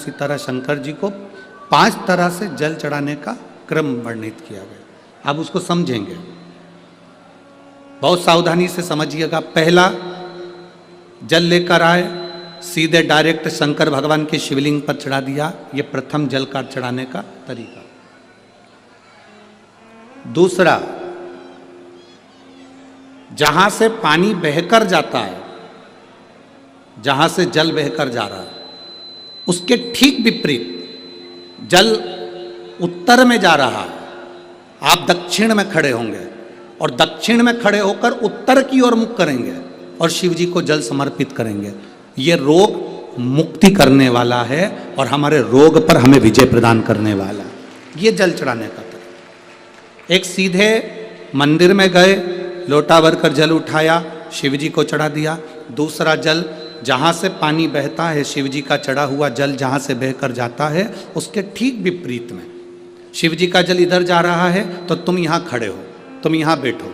उसी तरह शंकर जी को 5 तरह से जल चढ़ाने का क्रम वर्णित किया गया। अब उसको समझेंगे, बहुत सावधानी से समझिएगा। पहला, जल लेकर आए, सीधे डायरेक्ट शंकर भगवान के शिवलिंग पर चढ़ा दिया। ये प्रथम जल का चढ़ाने का तरीका। दूसरा, जहां से पानी बहकर जाता है, जहां से जल बहकर जा रहा है, उसके ठीक विपरीत जल उत्तर में जा रहा है, आप दक्षिण में खड़े होंगे और दक्षिण में खड़े होकर उत्तर की ओर मुख करेंगे और शिव जी को जल समर्पित करेंगे। ये रोग मुक्ति करने वाला है और हमारे रोग पर हमें विजय प्रदान करने वाला है। ये जल चढ़ाने का तरीका। एक, सीधे मंदिर में गए, लोटा भरकर जल उठाया, शिव जी को चढ़ा दिया। दूसरा, जल जहाँ से पानी बहता है, शिव जी का चढ़ा हुआ जल जहाँ से बहकर जाता है, उसके ठीक विपरीत में शिव जी का जल इधर जा रहा है तो तुम यहाँ खड़े हो, तुम यहाँ बैठो,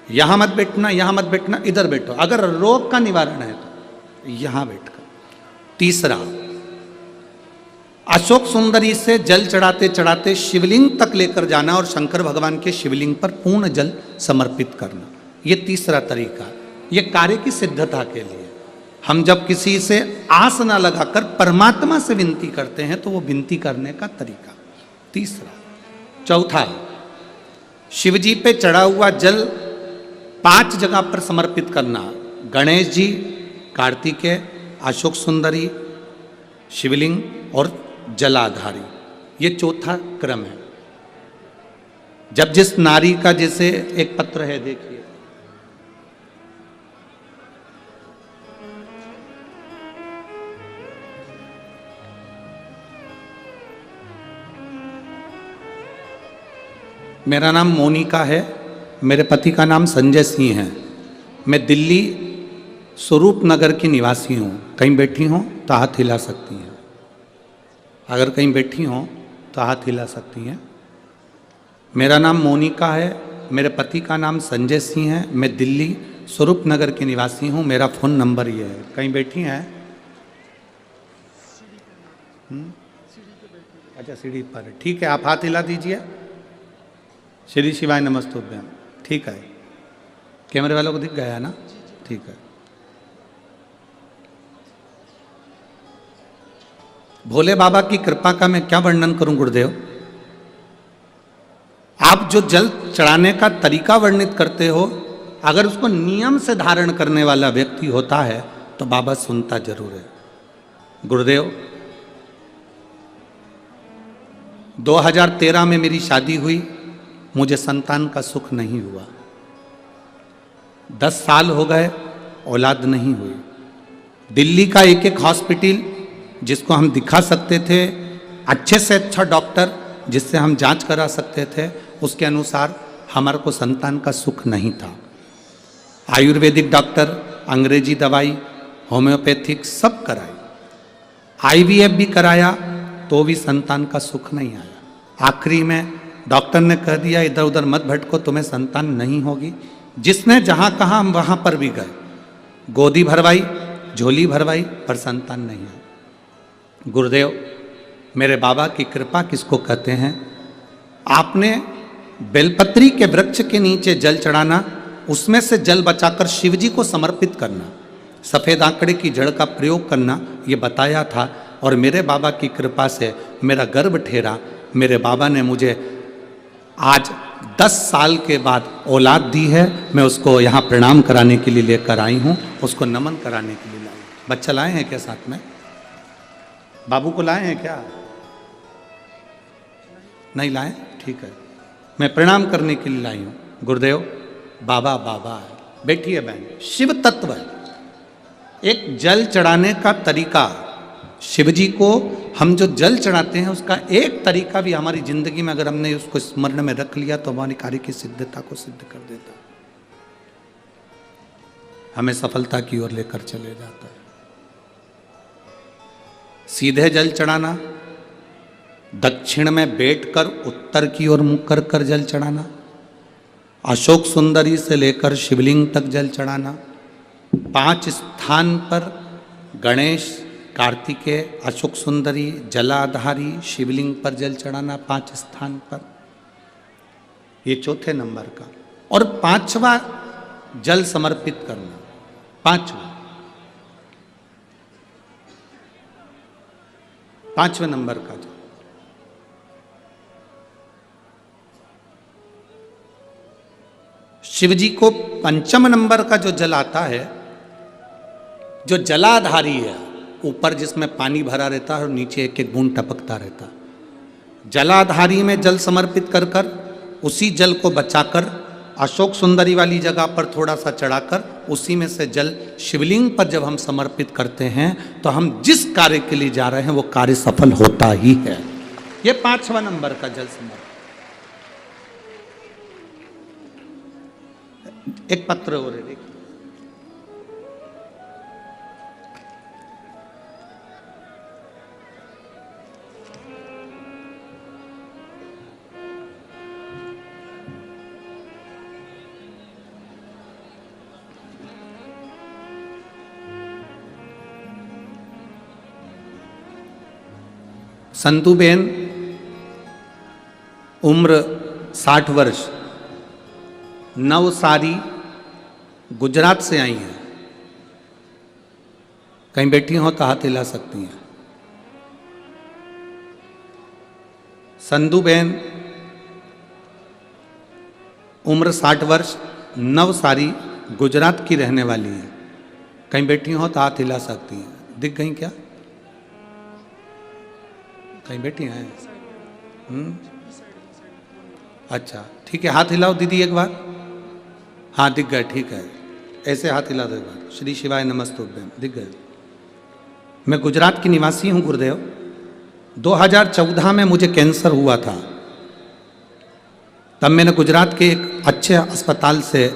यहाँ मत बैठना, यहाँ मत बैठना, इधर बैठो। अगर रोग का निवारण है तो यहाँ बैठकर। तीसरा, अशोक सुंदरी से जल चढ़ाते चढ़ाते शिवलिंग तक लेकर जाना और शंकर भगवान के शिवलिंग पर पूर्ण जल समर्पित करना। ये तीसरा तरीका। ये कार्य की सिद्धता के लिए। हम जब किसी से आस ना लगाकर परमात्मा से विनती करते हैं तो वो विनती करने का तरीका। तीसरा। चौथा, शिव जी पे चढ़ा हुआ जल 5 जगह पर समर्पित करना। गणेश जी, कार्तिकेय, अशोक सुंदरी, शिवलिंग और जलाधारी। ये चौथा क्रम है। जब जिस नारी का, जैसे एक पत्र है, देखिए, मेरा नाम मोनिका है, मेरे पति का नाम संजय सिंह है। मैं दिल्ली स्वरूप नगर की निवासी हूँ। कहीं बैठी हों तो हाथ हिला सकती हैं। अगर कहीं बैठी हों तो हाथ हिला सकती हैं। मेरा नाम मोनिका है, मेरे पति का नाम संजय सिंह है। मैं दिल्ली स्वरूप नगर की निवासी हूँ। मेरा फ़ोन नंबर ये है। कहीं बैठी हैं? अच्छा, सीढ़ी पर है। ठीक है, आप हाथ हिला दीजिए। श्री शिवाय नमस्तुभ्यम। ठीक है, कैमरे वालों को दिख गया है ना? ठीक है। भोले बाबा की कृपा का मैं क्या वर्णन करूं गुरुदेव। आप जो जल चढ़ाने का तरीका वर्णित करते हो, अगर उसको नियम से धारण करने वाला व्यक्ति होता है तो बाबा सुनता जरूर है। गुरुदेव, 2013 में मेरी शादी हुई, मुझे संतान का सुख नहीं हुआ। 10 साल हो गए, औलाद नहीं हुई। दिल्ली का एक हॉस्पिटल जिसको हम दिखा सकते थे, अच्छे से अच्छा डॉक्टर जिससे हम जांच करा सकते थे, उसके अनुसार हमारे को संतान का सुख नहीं था। आयुर्वेदिक डॉक्टर, अंग्रेजी दवाई, होम्योपैथिक सब कराई, IVF भी कराया तो भी संतान का सुख नहीं आया। आखिरी में डॉक्टर ने कह दिया, इधर उधर मत भटको, तुम्हें संतान नहीं होगी। जिसने जहाँ कहा हम वहाँ पर भी गए, गोदी भरवाई, झोली भरवाई, पर संतान नहीं है। गुरुदेव, मेरे बाबा की कृपा किसको कहते हैं? आपने बेलपत्री के वृक्ष के नीचे जल चढ़ाना, उसमें से जल बचाकर शिव जी को समर्पित करना, सफ़ेद आंकड़े की जड़ का प्रयोग करना, ये बताया था। और मेरे बाबा की कृपा से मेरा गर्भ ठेरा। मेरे बाबा ने मुझे आज 10 साल के बाद औलाद दी है। मैं उसको यहाँ प्रणाम कराने के लिए लेकर आई हूँ, उसको नमन कराने के लिए लाई। बच्चा लाए हैं क्या साथ में? बाबू को लाए हैं क्या? नहीं लाए? ठीक है, मैं प्रणाम करने के लिए लाई हूँ। गुरुदेव, बाबा बाबा है। बैठिए बहन। शिव तत्व है। एक जल चढ़ाने का तरीका, शिव जी को हम जो जल चढ़ाते हैं उसका एक तरीका भी हमारी जिंदगी में अगर हमने उसको स्मरण में रख लिया तो हमारी कार्य की सिद्धता को सिद्ध कर देता है, हमें सफलता की ओर लेकर चले जाता है। सीधे जल चढ़ाना, दक्षिण में बैठकर उत्तर की ओर मुख कर कर जल चढ़ाना, अशोक सुंदरी से लेकर शिवलिंग तक जल चढ़ाना, 5 स्थान पर गणेश, कार्तिकेय, अशोक सुंदरी, जलाधारी, शिवलिंग पर जल चढ़ाना 5 स्थान पर, ये चौथे नंबर का। और 5वां जल समर्पित करना, 5वें नंबर का जल। शिव जी को 5 नंबर का जो जल आता है, जो जलाधारी है, ऊपर जिसमें पानी भरा रहता है और नीचे एक एक बूंद टपकता रहता है, जलाधारी में जल समर्पित कर कर उसी जल को बचाकर अशोक सुंदरी वाली जगह पर थोड़ा सा चढ़ाकर उसी में से जल शिवलिंग पर जब हम समर्पित करते हैं तो हम जिस कार्य के लिए जा रहे हैं वो कार्य सफल होता ही है। ये 5वां नंबर का जल समर्पण। एक पत्र और है, देखिए। संतुबेन, उम्र 60 वर्ष, नवसारी, गुजरात से आई हैं। कहीं बैठी हो तो हाथ हिला सकती हैं। संधुबेन, उम्र 60 वर्ष, नवसारी, गुजरात की रहने वाली है। कहीं बैठी हो तो हाथ हिला सकती हैं। दिख गई क्या? कहीं बैठी हैं? अच्छा, ठीक है, हाथ हिलाओ दीदी एक बार। हाँ, दिख गए, ठीक है, ऐसे हाथ हिला दो एक बार। श्री शिवाय नमस्तुभ्यम, दिख गए। मैं गुजरात की निवासी हूँ गुरुदेव। 2014 में मुझे कैंसर हुआ था। तब मैंने गुजरात के एक अच्छे अस्पताल से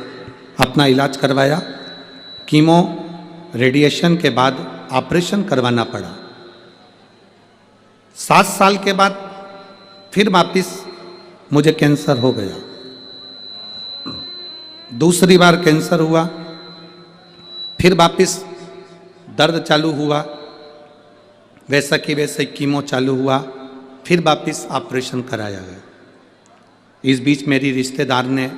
अपना इलाज करवाया। कीमो रेडिएशन के बाद ऑपरेशन करवाना पड़ा। 7 साल के बाद फिर वापिस मुझे कैंसर हो गया। दूसरी बार कैंसर हुआ, फिर वापिस दर्द चालू हुआ, वैसा कि वैसे कीमो चालू हुआ, फिर वापिस ऑपरेशन कराया गया। इस बीच मेरी रिश्तेदार ने,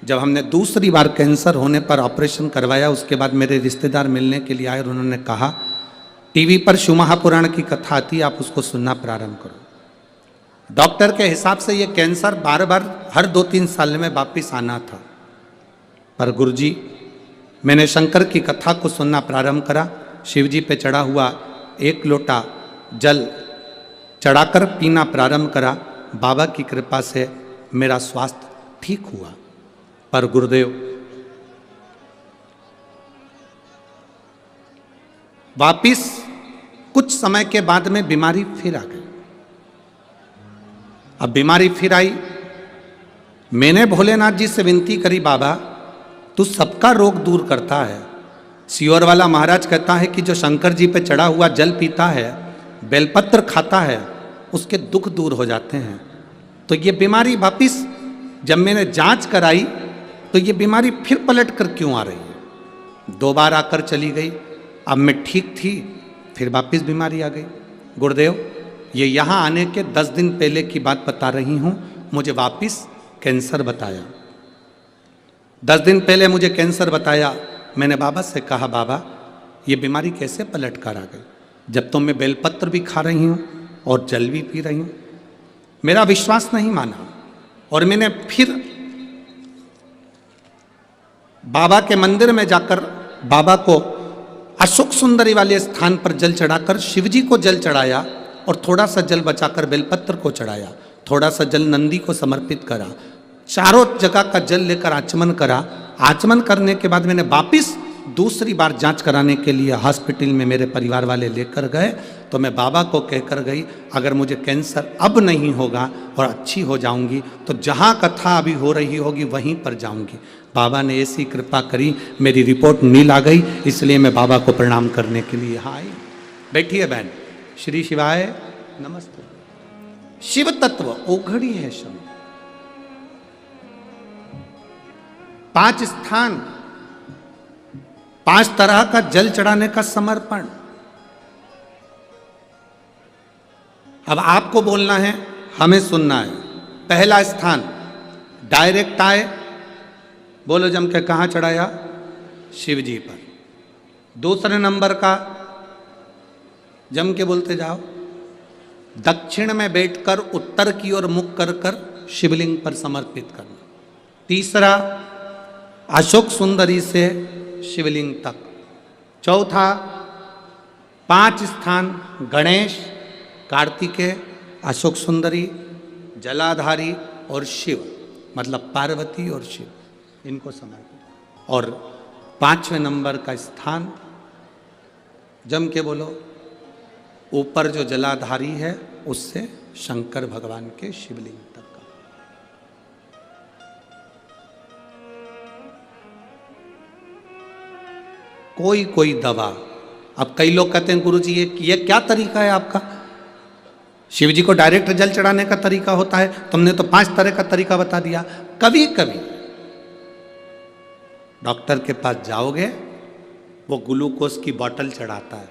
जब हमने दूसरी बार कैंसर होने पर ऑपरेशन करवाया, उसके बाद मेरे रिश्तेदार मिलने के लिए आए और उन्होंने कहा, टीवी पर शिव महापुराण की कथा आती है, आप उसको सुनना प्रारंभ करो। डॉक्टर के हिसाब से ये कैंसर बार बार हर 2-3 साल में वापिस आना था। पर गुरुजी, मैंने शंकर की कथा को सुनना प्रारंभ करा। शिव जी पे चढ़ा हुआ 1 लोटा जल चढ़ाकर पीना प्रारंभ करा। बाबा की कृपा से मेरा स्वास्थ्य ठीक हुआ। पर गुरुदेव, वापिस कुछ समय के बाद में बीमारी फिर आ गई। अब बीमारी फिर आई। मैंने भोलेनाथ जी से विनती करी, बाबा तू सबका रोग दूर करता है। सियोर वाला महाराज कहता है कि जो शंकर जी पे चढ़ा हुआ जल पीता है, बेलपत्र खाता है, उसके दुख दूर हो जाते हैं। तो ये बीमारी वापिस जब मैंने जांच कराई तो ये बीमारी फिर पलट कर क्यों आ रही है? 2 बार आकर चली गई। अब मैं ठीक थी, फिर वापिस बीमारी आ गई। गुरुदेव, ये यहाँ आने के 10 दिन पहले की बात बता रही हूँ। मुझे वापिस कैंसर बताया। 10 दिन पहले मुझे कैंसर बताया। मैंने बाबा से कहा, बाबा ये बीमारी कैसे पलट कर आ गई, जब तो मैं बेलपत्र भी खा रही हूँ और जल भी पी रही हूँ। मेरा विश्वास नहीं माना और मैंने फिर बाबा के मंदिर में जाकर बाबा को अशोक सुंदरी वाले स्थान पर जल चढ़ाकर शिव जी को जल चढ़ाया और थोड़ा सा जल बचाकर बेलपत्र को चढ़ाया, थोड़ा सा जल नंदी को समर्पित करा, चारों जगह का जल लेकर आचमन करा। आचमन करने के बाद मैंने वापिस दूसरी बार जांच कराने के लिए हॉस्पिटल में मेरे परिवार वाले लेकर गए। तो मैं बाबा को कहकर गई, अगर मुझे कैंसर अब नहीं होगा और अच्छी हो जाऊंगी तो जहाँ कथा अभी हो रही होगी वहीं पर जाऊंगी। बाबा ने ऐसी कृपा करी, मेरी रिपोर्ट नील आ गई। इसलिए मैं बाबा को प्रणाम करने के लिए यहाँ आई। बैठिए बहन। श्री शिवाय नमस्ते। शिव तत्व ओघड़ी है शब्द। 5 स्थान, 5 तरह का जल चढ़ाने का समर्पण। अब आपको बोलना है, हमें सुनना है। पहला स्थान डायरेक्ट आए, बोलो जम के, कहाँ चढ़ाया? शिव जी पर। दूसरे नंबर का जम के बोलते जाओ, दक्षिण में बैठकर उत्तर की ओर मुख कर कर शिवलिंग पर समर्पित करना। तीसरा अशोक सुंदरी से शिवलिंग तक। चौथा 5 स्थान गणेश, कार्तिकेय, अशोक सुंदरी, जलाधारी और शिव, मतलब पार्वती और शिव, इनको समर्पित। और 5वें नंबर का स्थान जम के बोलो, ऊपर जो जलाधारी है उससे शंकर भगवान के शिवलिंग तक का। कोई दवा। अब कई लोग कहते हैं गुरुजी ये क्या तरीका है आपका? शिव जी को डायरेक्ट जल चढ़ाने का तरीका होता है, तुमने तो 5 तरह का तरीका बता दिया। कभी कभी डॉक्टर के पास जाओगे, वो ग्लूकोज की बोतल चढ़ाता है,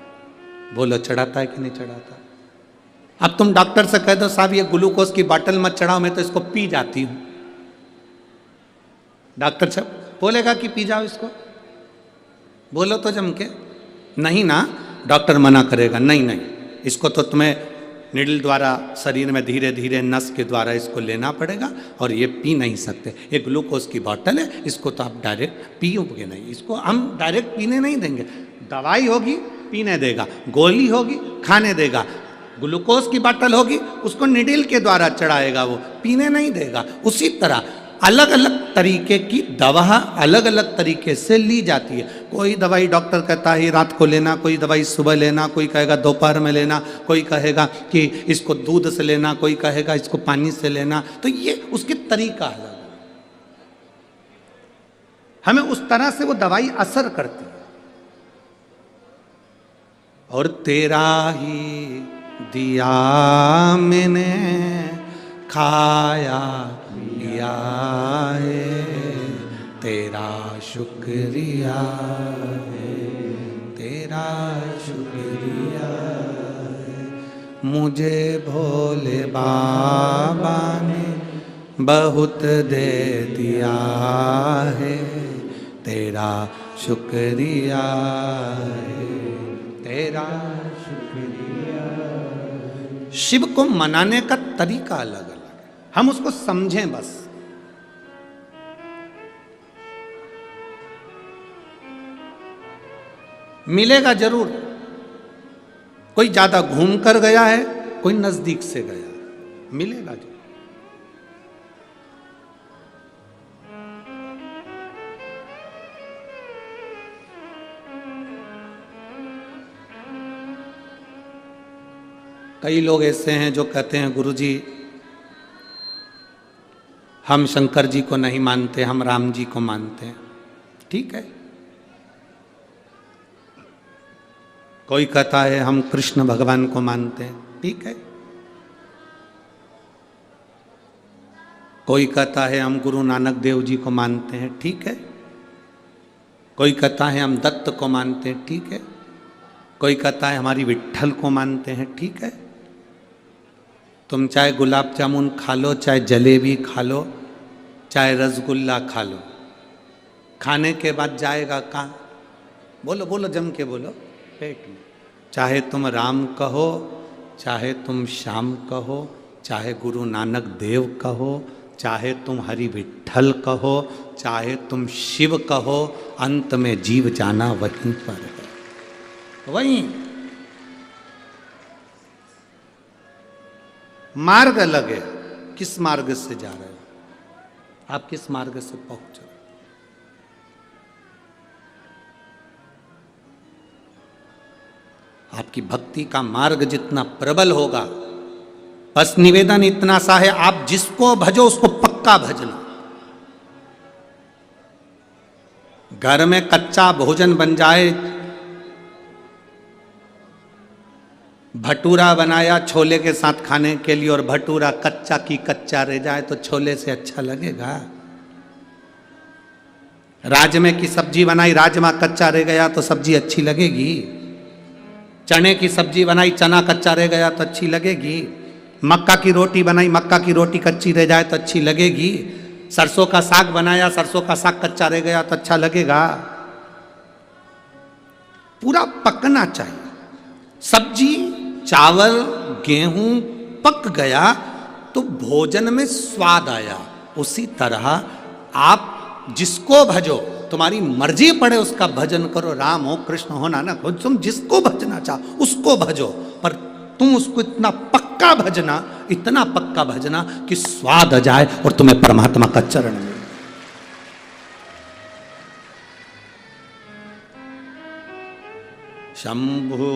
बोलो चढ़ाता है कि नहीं चढ़ाता? अब तुम डॉक्टर से कह दो साहब ये ग्लूकोज की बोतल मत चढ़ाओ, मैं तो इसको पी जाती हूं। डॉक्टर साहब बोलेगा कि पी जाओ इसको? बोलो तो जम के, नहीं ना, डॉक्टर मना करेगा, नहीं, इसको तो तुम्हें निडल द्वारा शरीर में धीरे धीरे नस के द्वारा इसको लेना पड़ेगा और ये पी नहीं सकते। ये ग्लूकोज की बोतल है, इसको तो आप डायरेक्ट पियोगे नहीं, इसको हम डायरेक्ट पीने नहीं देंगे। दवाई होगी पीने देगा, गोली होगी खाने देगा, ग्लूकोज की बोतल होगी उसको निडल के द्वारा चढ़ाएगा, वो पीने नहीं देगा। उसी तरह अलग अलग तरीके की दवा अलग अलग तरीके से ली जाती है। कोई दवाई डॉक्टर कहता है रात को लेना, कोई दवाई सुबह लेना, कोई कहेगा दोपहर में लेना, कोई कहेगा कि इसको दूध से लेना, कोई कहेगा इसको पानी से लेना। तो ये उसकी तरीका अलग है, हमें उस तरह से वो दवाई असर करती है। और तेरा ही दिया मैंने खाया लिया है, तेरा शुक्रिया है, तेरा शुक्रिया है। मुझे भोले बाबा ने बहुत दे दिया है, तेरा शुक्रिया है, तेरा शुक्रिया। शिव को मनाने का तरीका अलग अलग है, हम उसको समझें बस। मिलेगा जरूर, कोई ज्यादा घूम कर गया है, कोई नजदीक से गया, मिलेगा जरूर। कई लोग ऐसे हैं जो कहते हैं गुरुजी हम शंकर जी को नहीं मानते, हम राम जी को मानते हैं। ठीक है। कोई कहता है हम कृष्ण भगवान को मानते हैं। ठीक है। कोई कहता है हम गुरु नानक देव जी को मानते हैं। ठीक है। कोई कहता है हम दत्त को मानते हैं। ठीक है। कोई कहता है हमारी विट्ठल को मानते हैं। ठीक है। तुम चाहे गुलाब जामुन खा लो, चाहे जलेबी खा लो, चाहे रसगुल्ला खा लो, खाने के बाद जाएगा कहाँ? बोलो बोलो, जम के बोलो, पेट में। चाहे तुम राम कहो, चाहे तुम श्याम कहो, चाहे गुरु नानक देव कहो, चाहे तुम हरि विट्ठल कहो, चाहे तुम शिव कहो, अंत में जीव जाना वहीं पर है। वहीं मार्ग अलग है। किस मार्ग से जा रहे हो आप? किस मार्ग से पहुंच रहे हो? आपकी भक्ति का मार्ग जितना प्रबल होगा, बस निवेदन इतना सा है, आप जिसको भजो उसको पक्का भजना। घर में कच्चा भोजन बन जाए, भटूरा बनाया छोले के साथ खाने के लिए और भटूरा कच्चा की कच्चा रह जाए तो छोले से अच्छा लगेगा? राजमे की सब्जी बनाई, राजमा कच्चा रह गया तो सब्जी अच्छी लगेगी? चने की सब्जी बनाई, चना कच्चा रह गया तो अच्छी लगेगी? मक्का की रोटी बनाई, मक्का की रोटी कच्ची रह जाए तो अच्छी लगेगी? सरसों का साग बनाया, सरसों का साग कच्चा रह गया तो अच्छा लगेगा? पूरा पकना चाहिए। सब्जी, चावल, गेहूं पक गया तो भोजन में स्वाद आया। उसी तरह आप जिसको भजो, तुम्हारी मर्जी पड़े उसका भजन करो। राम हो, कृष्ण हो, नानक हो, तुम जिसको भजना चाहो उसको भजो, पर तुम उसको इतना पक्का भजना, इतना पक्का भजना कि स्वाद आ जाए और तुम्हें परमात्मा का चरण मिले। शंभु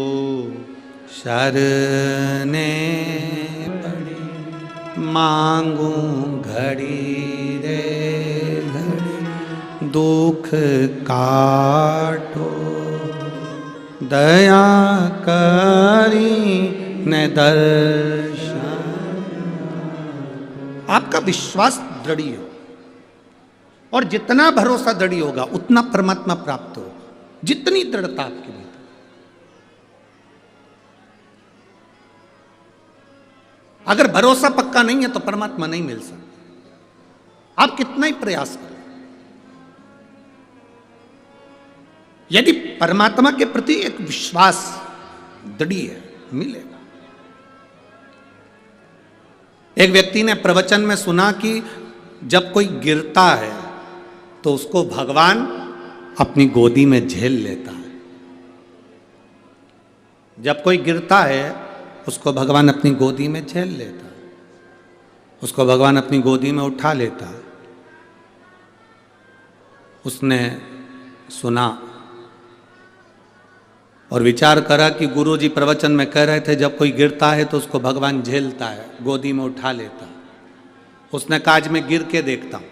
शरणे पड़ी, मांगू घड़ी रे घड़ी, दुख काटो दया करी न दर्शन। आपका विश्वास दृढ़ हो, और जितना भरोसा दृढ़ होगा उतना परमात्मा प्राप्त हो। जितनी दृढ़ता आपके लिए, अगर भरोसा पक्का नहीं है तो परमात्मा नहीं मिल सकता, आप कितना ही प्रयास करें। यदि परमात्मा के प्रति एक विश्वास दृढ़ है, मिलेगा। एक व्यक्ति ने प्रवचन में सुना कि जब कोई गिरता है तो उसको भगवान अपनी गोदी में झेल लेता है। जब कोई गिरता है उसको भगवान अपनी गोदी में झेल लेता है, उसको भगवान अपनी गोदी में उठा लेता है। उसने सुना और विचार करा कि गुरुजी प्रवचन में कह रहे थे जब कोई गिरता है तो उसको भगवान झेलता है, गोदी में उठा लेता है। उसने कहा आज मैं गिर के देखता हूं।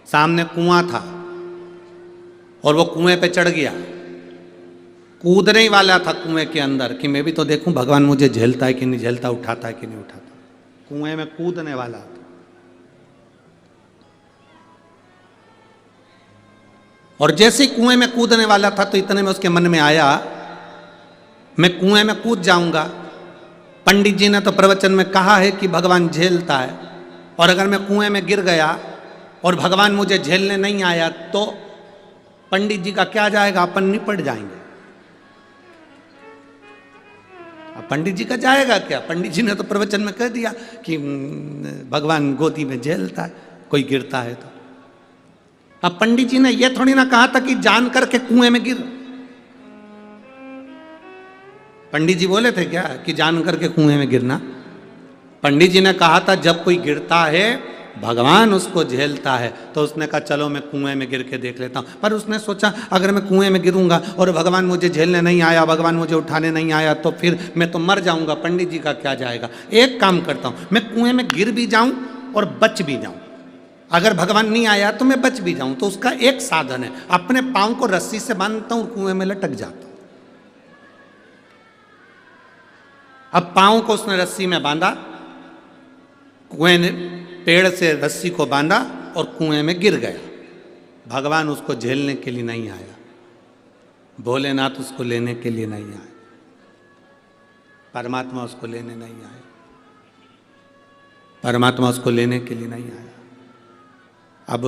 सामने कुआं था और वो कुएं पे चढ़ गया, कूदने ही वाला था कुएं के अंदर कि मैं भी तो देखूं भगवान मुझे झेलता है कि नहीं झेलता, उठाता है कि नहीं उठाता। कुएं में कूदने वाला था। और जैसे ही कुएं में कूदने वाला था तो इतने में उसके मन में आया मैं कुएं में कूद जाऊंगा। पंडित जी ने तो प्रवचन में कहा है कि भगवान झेलता है, और अगर मैं कुएं में गिर गया और भगवान मुझे झेलने नहीं आया तो पंडित जी का क्या जाएगा, अपन निपट जाएंगे। अब पंडित जी का जाएगा क्या? पंडित जी ने तो प्रवचन में कह दिया कि भगवान गोदी में झेलता है कोई गिरता है तो। अब पंडित जी ने यह थोड़ी ना कहा था कि जान करके कुएं में गिर। पंडित जी बोले थे क्या कि जान करके कुएं में गिरना? पंडित जी ने कहा था जब कोई गिरता है भगवान उसको झेलता है। तो उसने कहा चलो मैं कुएं में गिर के देख लेता हूं। पर उसने सोचा अगर मैं कुएं में गिरूंगा और भगवान मुझे झेलने नहीं आया, भगवान मुझे उठाने नहीं आया तो फिर मैं तो मर जाऊंगा, पंडित जी का क्या जाएगा। एक काम करता हूं, मैं कुएं में गिर भी जाऊं और बच भी जाऊं। अगर भगवान नहीं आया तो मैं बच भी जाऊं। तो उसका एक साधन है, अपने पांव को रस्सी से बांधता हूं, कुएं में लटक जाता हूं। अब पांव को उसने रस्सी में बांधा, कुएं ने पेड़ से रस्सी को बांधा और कुएं में गिर गया। भगवान उसको झेलने के लिए नहीं आया, भोलेनाथ उसको लेने के लिए नहीं आए, परमात्मा उसको लेने नहीं आया, परमात्मा उसको लेने के लिए नहीं आया। अब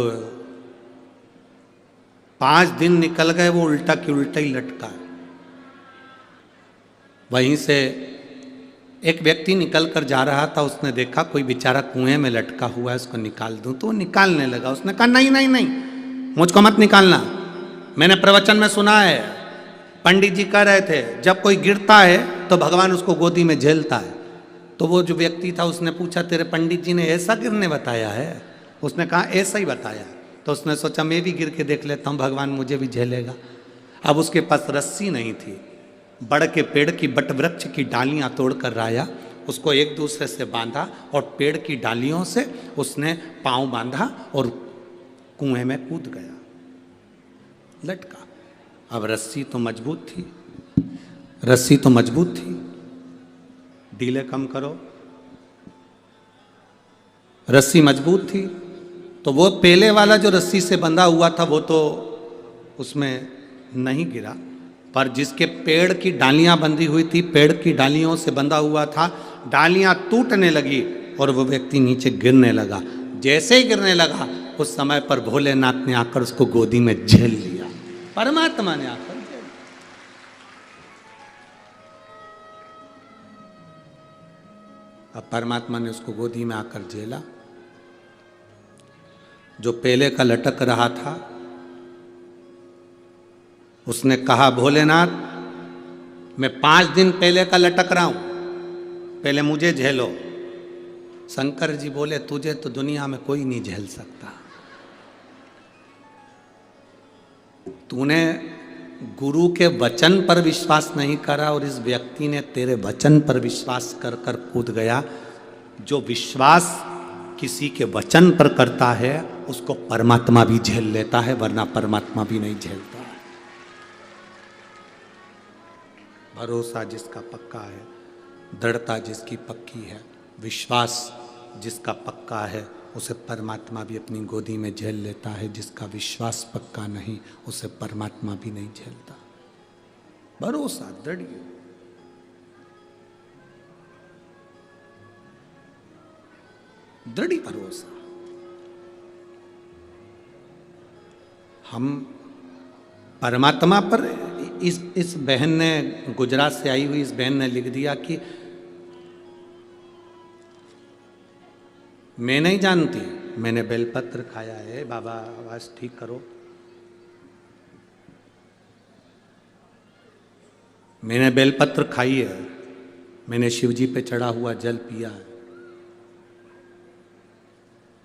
5 दिन निकल गए, वो उल्टा की उल्टा ही लटका है। वहीं से एक व्यक्ति निकल कर जा रहा था, उसने देखा कोई बेचारा कुएं में लटका हुआ है, उसको निकाल दूं। तो वो निकालने लगा। उसने कहा नहीं नहीं नहीं, मुझको मत निकालना। मैंने प्रवचन में सुना है, पंडित जी कह रहे थे जब कोई गिरता है तो भगवान उसको गोदी में झेलता है। तो वो जो व्यक्ति था उसने पूछा तेरे पंडित जी ने ऐसा गिरने बताया है? उसने कहा ऐसा ही बताया। तो उसने सोचा मैं भी गिर के देख लेता हूँ, भगवान मुझे भी झेलेगा। अब उसके पास रस्सी नहीं थी, बड़ के पेड़ की बट वृक्ष की डालियां तोड़कर लाया, उसको एक दूसरे से बांधा और पेड़ की डालियों से उसने पांव बांधा और कुएं में कूद गया, लटका। अब रस्सी तो मजबूत थी, रस्सी तो मजबूत थी, ढीले कम करो, रस्सी मजबूत थी। तो वो पहले वाला जो रस्सी से बंधा हुआ था वो तो उसमें नहीं गिरा, पर जिसके पेड़ की डालियां बंधी हुई थी, पेड़ की डालियों से बंधा हुआ था, डालियां टूटने लगी और वो व्यक्ति नीचे गिरने लगा। जैसे ही गिरने लगा उस समय पर भोलेनाथ ने आकर उसको गोदी में झेल लिया, परमात्मा ने आकर झेल लिया। अब परमात्मा ने उसको गोदी में आकर झेला। जो पहले का लटक रहा था उसने कहा, भोलेनाथ मैं 5 दिन पहले का लटक रहा हूं, पहले मुझे झेलो। शंकर जी बोले, तुझे तो दुनिया में कोई नहीं झेल सकता। तूने गुरु के वचन पर विश्वास नहीं करा और इस व्यक्ति ने तेरे वचन पर विश्वास कर कर कूद गया। जो विश्वास किसी के वचन पर करता है उसको परमात्मा भी झेल लेता है, वरना परमात्मा भी नहीं झेलता है। भरोसा जिसका पक्का है, दृढ़ता जिसकी पक्की है, विश्वास जिसका पक्का है, उसे परमात्मा भी अपनी गोदी में झेल लेता है। जिसका विश्वास पक्का नहीं उसे परमात्मा भी नहीं झेलता। भरोसा दृढ़, दृढ़ भरोसा। हम परमात्मा पर, इस बहन ने, गुजरात से आई हुई इस बहन ने लिख दिया कि मैं नहीं जानती, मैंने बेलपत्र खाया है, बाबा आवाज ठीक करो, मैंने बेलपत्र खाई है, मैंने शिवजी पे चढ़ा हुआ जल पिया है,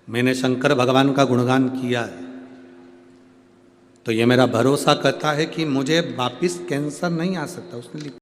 मैंने शंकर भगवान का गुणगान किया है, तो ये मेरा भरोसा करता है कि मुझे वापिस कैंसर नहीं आ सकता। उसने